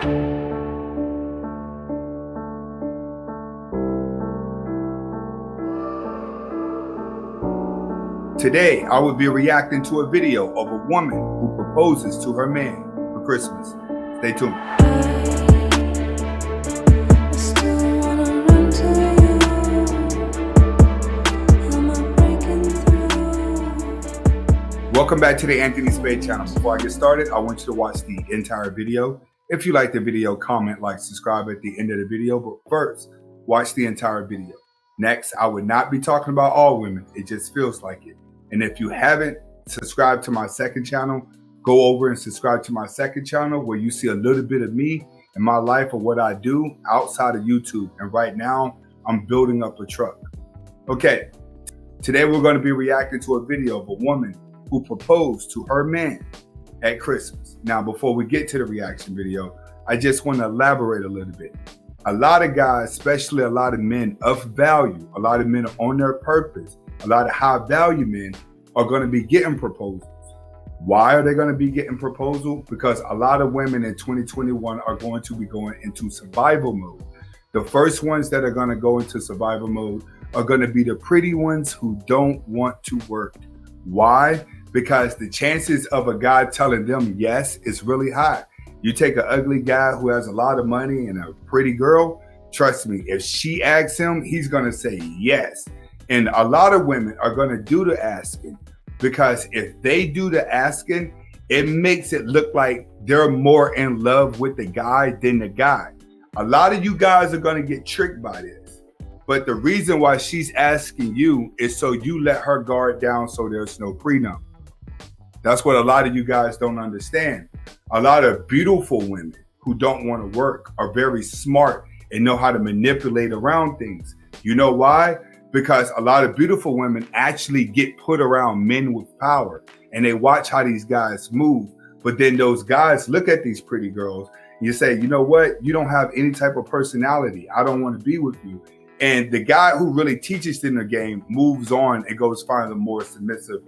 Today, I will be reacting to a video of a woman who proposes to her man for Christmas. Stay tuned. Welcome back to the Anthony Spade channel. Before I get started, I want you to watch the entire video. If you like the video, comment, like, subscribe at the end of the video. But first, watch the entire video. Next, I would not be talking about all women. It just feels like it. And if you haven't subscribed to my second channel, go over and subscribe to my second channel where you see a little bit of me and my life of what I do outside of YouTube. And right now, I'm building up a truck. Okay, today we're going to be reacting to a video of a woman who proposed to her man at Christmas. Now, before we get to the reaction video, I just want to elaborate a little bit. A lot of guys, especially a lot of men of value, a lot of men on their purpose, a lot of high value men are going to be getting proposals. Why are they going to be getting proposal? Because a lot of women in 2021 are going to be going into survival mode. The first ones that are going to go into survival mode are going to be the pretty ones who don't want to work. Why? Because the chances of a guy telling them yes is really high. You take an ugly guy who has a lot of money and a pretty girl, trust me, if she asks him, he's going to say yes. And a lot of women are going to do the asking, because if they do the asking, it makes it look like they're more in love with the guy than the guy. A lot of you guys are going to get tricked by this. But the reason why she's asking you is so you let her guard down so there's no prenup. That's what a lot of you guys don't understand. A lot of beautiful women who don't want to work are very smart and know how to manipulate around things. You know why? Because a lot of beautiful women actually get put around men with power and they watch how these guys move. But then those guys look at these pretty girls and you say, you know what? You don't have any type of personality. I don't want to be with you. And the guy who really teaches them the game moves on and goes find a more submissive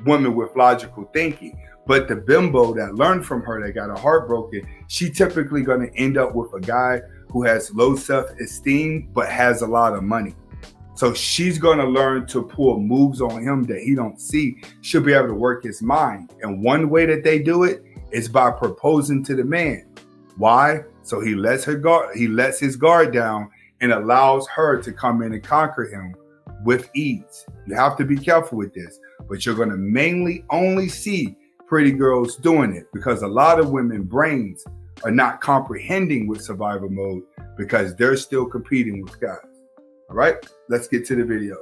woman with logical thinking. But the bimbo that learned from her, that got her heart broken, she typically going to end up with a guy who has low self-esteem but has a lot of money. So she's going to learn to pull moves on him that he don't see. She'll be able to work his mind. And one way that they do it is by proposing to the man. Why? So he lets his guard down and allows her to come in and conquer him with ease. You have to be careful with this, but you're going to mainly only see pretty girls doing it because a lot of women brains are not comprehending with survival mode because they're still competing with guys. All right, let's get to the video.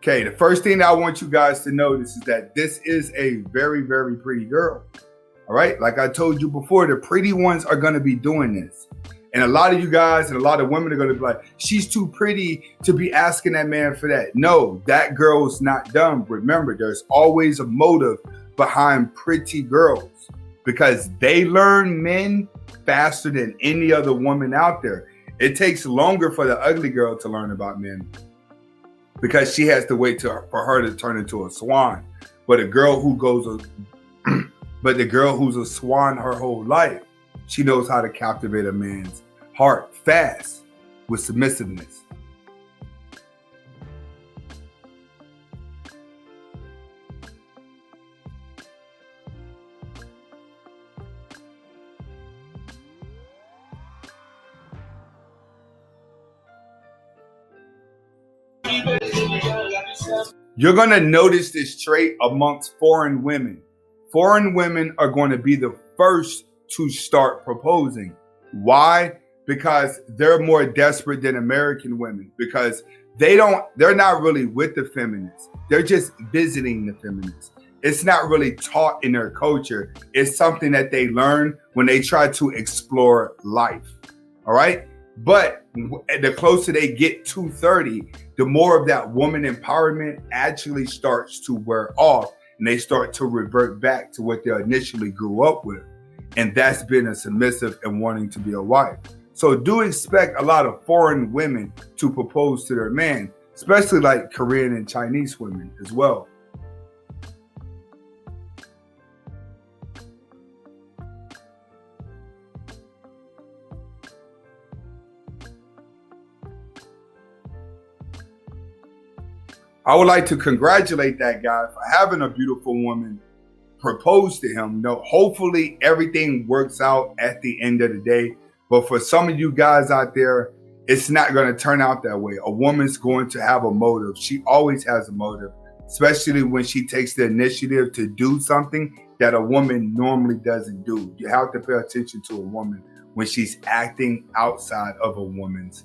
Okay, the first thing I want you guys to notice is that this is a very, very pretty girl. All right, like I told you before, the pretty ones are going to be doing this. And a lot of you guys and a lot of women are going to be like, she's too pretty to be asking that man for that. No, that girl's not dumb. Remember, there's always a motive behind pretty girls because they learn men faster than any other woman out there. It takes longer for the ugly girl to learn about men because she has to wait for her to turn into a swan. But a girl who but the girl who's a swan her whole life, she knows how to captivate a man's heart fast with submissiveness. You're going to notice this trait amongst foreign women. Foreign women are going to be the first to start proposing. Why? Because they're more desperate than American women because they're not really with the feminists. They're just visiting the feminists. It's not really taught in their culture. It's something that they learn when they try to explore life. All right. But the closer they get to 30, the more of that woman empowerment actually starts to wear off and they start to revert back to what they initially grew up with. and that's being a submissive and wanting to be a wife. So do expect a lot of foreign women to propose to their man, especially like Korean and Chinese women as well. I would like to congratulate that guy for having a beautiful woman propose to him. Hopefully everything works out at the end of the day. But for some of you guys out there, it's not going to turn out that way. A woman's going to have a motive. She always has a motive, especially when she takes the initiative to do something that a woman normally doesn't do. You have to pay attention to a woman when she's acting outside of a woman's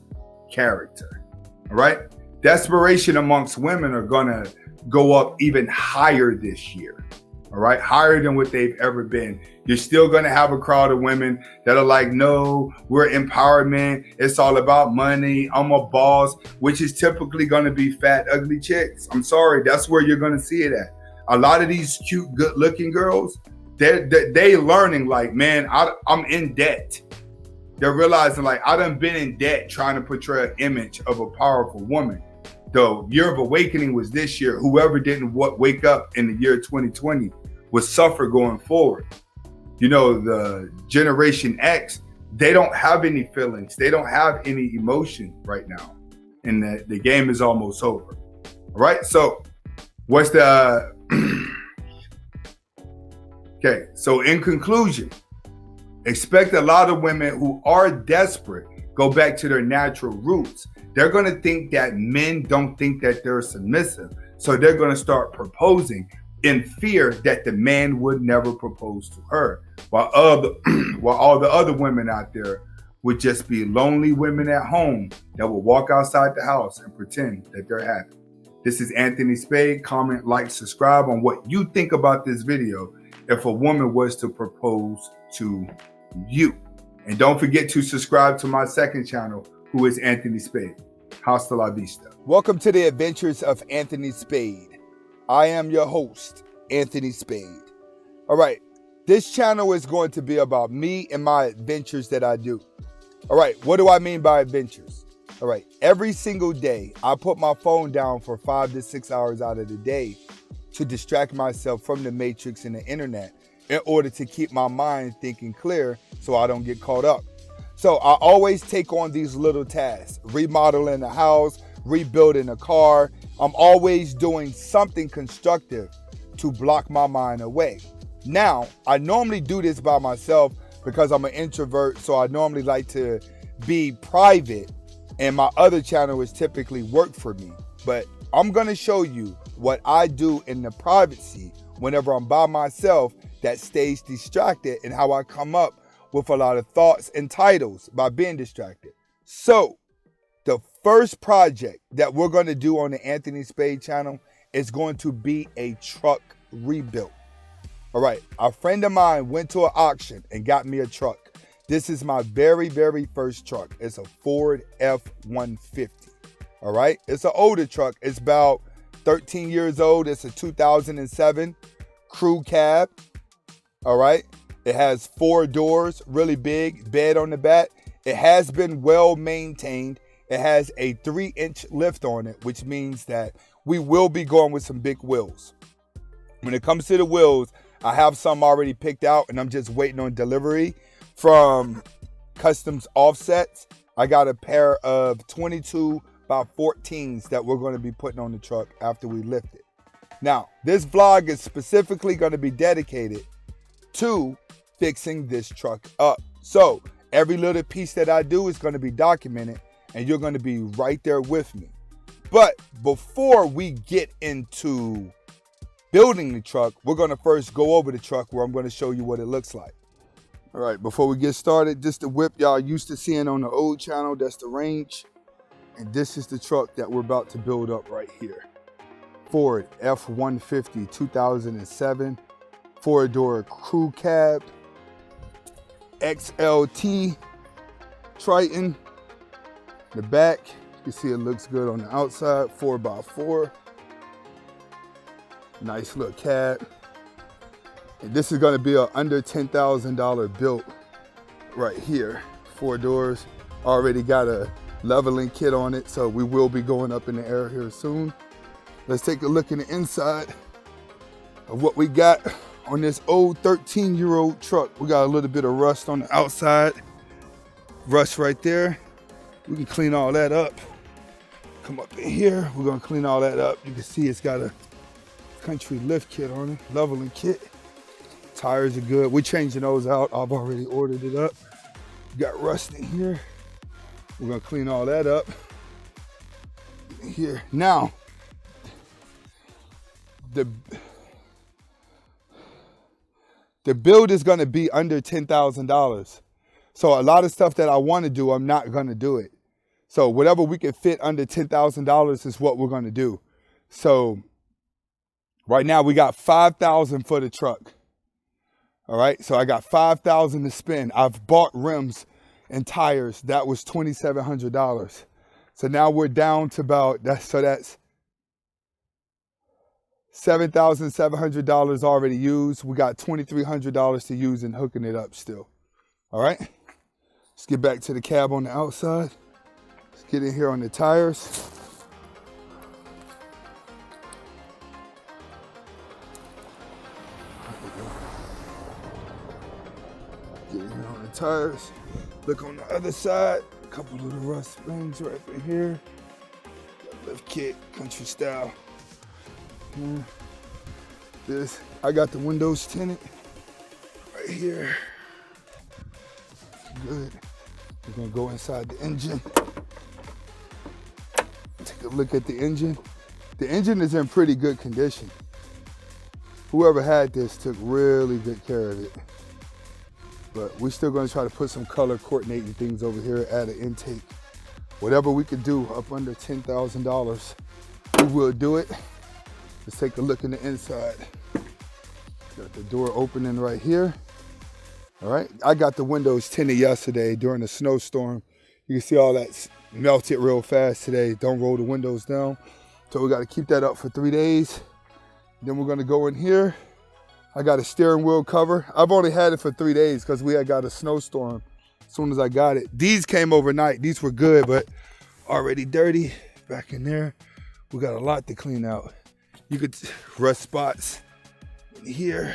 character. All right? Desperation amongst women are going to go up even higher this year. All right, higher than what they've ever been. You're still going to have a crowd of women that are like, no, we're empowerment. It's all about money. I'm a boss, which is typically going to be fat, ugly chicks. I'm sorry. That's where you're going to see it at. A lot of these cute, good looking girls, they learning like, man, I'm in debt. They're realizing like, I done been in debt trying to portray an image of a powerful woman. The year of awakening was this year. Whoever didn't wake up in the year 2020 would suffer going forward. The Generation X, they don't have any feelings. They don't have any emotion right now. And the game is almost over. All right. So what's the... Okay. So in conclusion, expect a lot of women who are desperate go back to their natural roots. They're going to think that men don't think that they're submissive. So they're going to start proposing in fear that the man would never propose to her. While all the other women out there would just be lonely women at home that will walk outside the house and pretend that they're happy. This is Anthony Spade. Comment, like, subscribe on what you think about this video if a woman was to propose to you. And don't forget to subscribe to my second channel, who is Anthony Spade. Hasta la vista. Welcome to the adventures of Anthony Spade. I am your host, Anthony Spade. All right, this channel is going to be about me and my adventures that I do. All right, what do I mean by adventures? All right, every single day, I put my phone down for 5 to 6 hours out of the day to distract myself from the matrix and the internet in order to keep my mind thinking clear so I don't get caught up. So I always take on these little tasks, remodeling a house, rebuilding a car. I'm always doing something constructive to block my mind away. Now, I normally do this by myself because I'm an introvert, so I normally like to be private, and my other channel is typically work for me. But I'm gonna show you what I do in the privacy whenever I'm by myself that stays distracted, and how I come up with a lot of thoughts and titles by being distracted. So the first project that we're going to do on the Anthony Spade channel is going to be a truck rebuild. All right, a friend of mine went to an auction and got me a truck. This is my very, very first truck. It's a Ford F-150. All right, it's an older truck. It's about 13 years old. It's a 2007 crew cab. All right. It has 4 doors, really big, bed on the back. It has been well maintained. It has a 3-inch lift on it, which means that we will be going with some big wheels. When it comes to the wheels, I have some already picked out, and I'm just waiting on delivery from Customs Offsets. I got a pair of 22 by 14s that we're going to be putting on the truck after we lift it. Now, this vlog is specifically going to be dedicated to fixing this truck up. So every little piece that I do is going to be documented, and you're going to be right there with me. But before we get into building the truck, we're going to first go over the truck where I'm going to show you what it looks like. All right, before we get started, this the whip y'all used to seeing on the old channel. That's the Range. And this is the truck that we're about to build up right here. Ford F-150 2007 4-door crew cab, XLT Triton. The back, you can see it looks good on the outside, 4x4. Nice little cab. And this is gonna be a under $10,000 built right here. 4 doors, already got a leveling kit on it, so we will be going up in the air here soon. Let's take a look in the inside of what we got on this old 13-year-old truck. We got a little bit of rust on the outside. Rust right there. We can clean all that up. Come up in here, we're gonna clean all that up. You can see it's got a country lift kit on it, leveling kit. Tires are good. We're changing those out. I've already ordered it up. Got rust in here. We're gonna clean all that up in here. Now, the build is gonna be under $10,000. So a lot of stuff that I wanna do, I'm not gonna do it. So whatever we can fit under $10,000 is what we're gonna do. So right now we got $5,000 for the truck. All right, so I got $5,000 to spend. I've bought rims and tires. That was $2,700. So now we're down to about, that's $7,700 already used. We got $2,300 to use in hooking it up still. All right, let's get back to the cab on the outside. Let's get in here on the tires. Get in here on the tires. Look on the other side. A couple little rust springs right in here. Got lift kit, country style. This, I got the windows tinted right here. Good. We're gonna go inside the engine. Take a look at the engine. The engine is in pretty good condition. Whoever had this took really good care of it. But we're still gonna try to put some color coordinating things over here, add an intake. Whatever we could do up under $10,000, we will do it. Let's take a look in the inside. Got the door opening right here. All right, I got the windows tinted yesterday during the snowstorm. You can see all that melted real fast today. Don't roll the windows down. So we gotta keep that up for 3 days. Then we're gonna go in here. I got a steering wheel cover. I've only had it for 3 days because we had got a snowstorm as soon as I got it. These came overnight. These were good, but already dirty. Back in there, we got a lot to clean out. You could rust spots in here.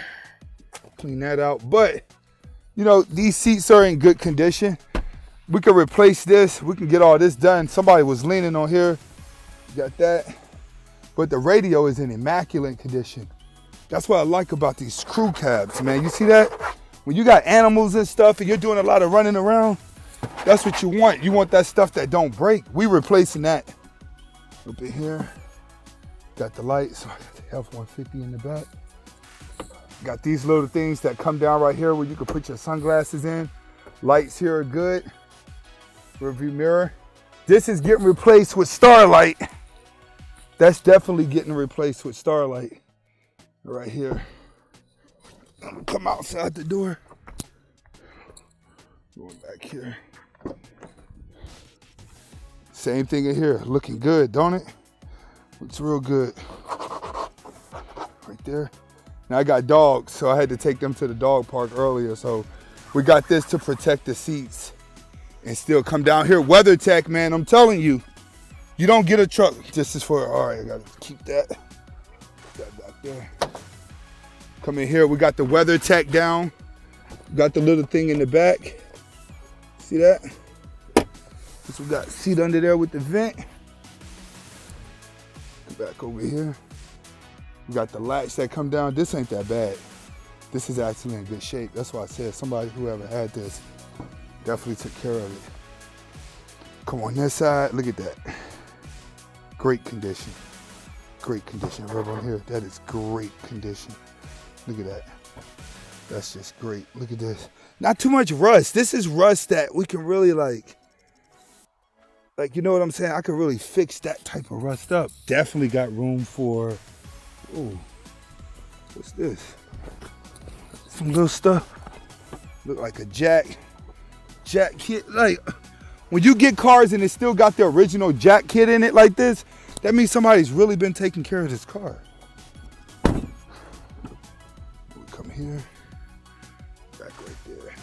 Clean that out. But, you know, these seats are in good condition. We can replace this. We can get all this done. Somebody was leaning on here. Got that. But the radio is in immaculate condition. That's what I like about these crew cabs, man. You see that? When you got animals and stuff and you're doing a lot of running around, that's what you want. You want that stuff that don't break. We replacing that. Up in here, got the lights. I got the F-150 in the back. Got these little things that come down right here where you can put your sunglasses in. Lights here are good. Rearview mirror. This is getting replaced with Starlight. That's definitely getting replaced with Starlight. Right here. I'm gonna come outside the door. Going back here. Same thing in here. Looking good, don't it? Looks real good. Right there. Now I got dogs, so I had to take them to the dog park earlier. So we got this to protect the seats and still come down here. WeatherTech, man, I'm telling you, you don't get a truck. This is for, all right, I gotta keep that. That back there. Come in here, we got the WeatherTech down. Got the little thing in the back. See that? So we got seat under there with the vent. Come back over here. We got the latch that come down. This ain't that bad. This is actually in good shape. That's why I said somebody, whoever had this, definitely took care of it. Come on this side, look at that. Great condition. Great condition. Right on here, that is great condition. Look at that. That's just great. Look at this. Not too much rust. This is rust that we can really like, you know what I'm saying? I could really fix that type of rust up. Definitely got room for, oh, what's this? Some little stuff. Look like a jack kit. Like, when you get cars and it still got the original jack kit in it like this, that means somebody's really been taking care of this car. here. Back right there.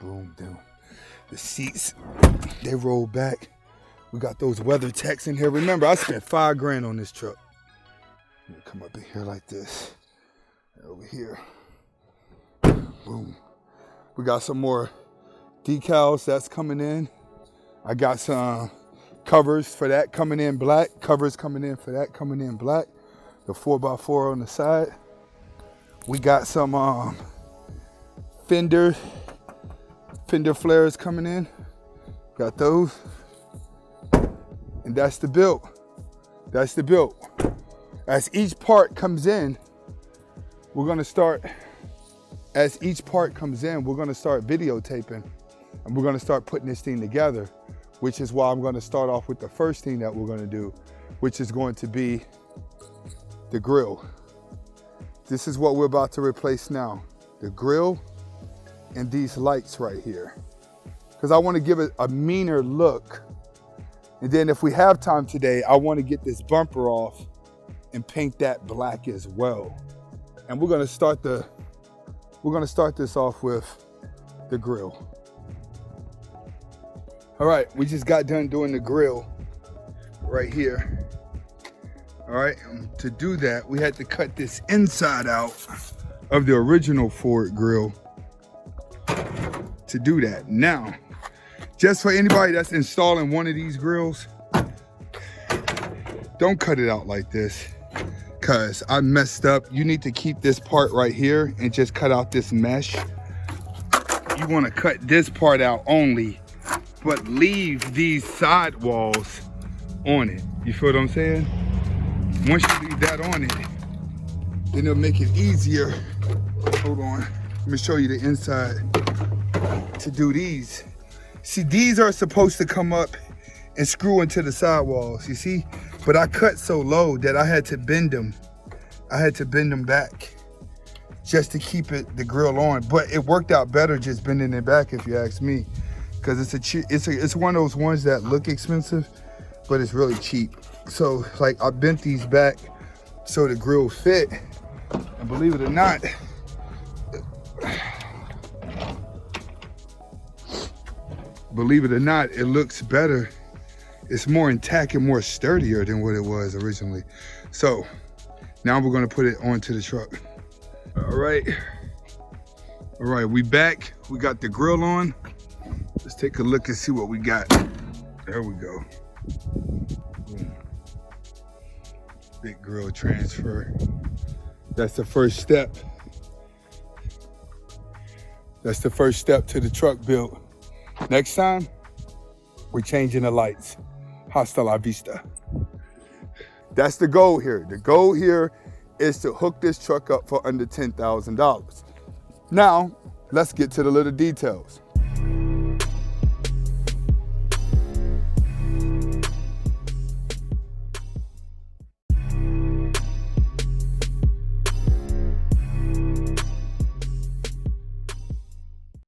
Boom, down. The seats, they roll back. We got those WeatherTechs in here. Remember, I spent $5 grand on this truck. Come up in here like this. Over here. Boom. We got some more decals that's coming in. I got some covers for that coming in black. Covers coming in for that coming in black. The 4x4 on the side. We got some fender flares coming in. Got those. And that's the build. That's the build. As each part comes in, we're gonna start, as each part comes in, we're gonna start videotaping and we're gonna start putting this thing together, which is why I'm gonna start off with the first thing that we're gonna do, which is going to be the grill. This is what we're about to replace now. The grill and these lights right here. Because I wanna give it a meaner look. And then if we have time today, I wanna get this bumper off and paint that black as well. And we're gonna start this off with the grill. All right, we just got done doing the grill right here. All right, to do that, we had to cut this inside out of the original Ford grill to do that. Now, just for anybody that's installing one of these grills, don't cut it out like this, because I messed up. You need to keep this part right here and just cut out this mesh. You want to cut this part out only, but leave these side walls on it. You feel what I'm saying? Once you leave that on it, then it'll make it easier. Hold on, let me show you the inside to do these. See, these are supposed to come up and screw into the sidewalls, you see? But I cut so low that I had to bend them. I had to bend them back just to keep the grill on. But it worked out better just bending it back, if you ask me, because it's one of those ones that look expensive, but it's really cheap. So like I bent these back so the grill fit, and believe it or not, it looks better. It's more intact and more sturdier than what it was originally. So now we're gonna put it onto the truck. All right, we back. We got the grill on. Let's take a look and see what we got. There we go. Boom. Big grill transfer. That's the first step. That's the first step to the truck build. Next time, we're changing the lights. Hasta la vista. That's the goal here. The goal here is to hook this truck up for under $10,000. Now, let's get to the little details.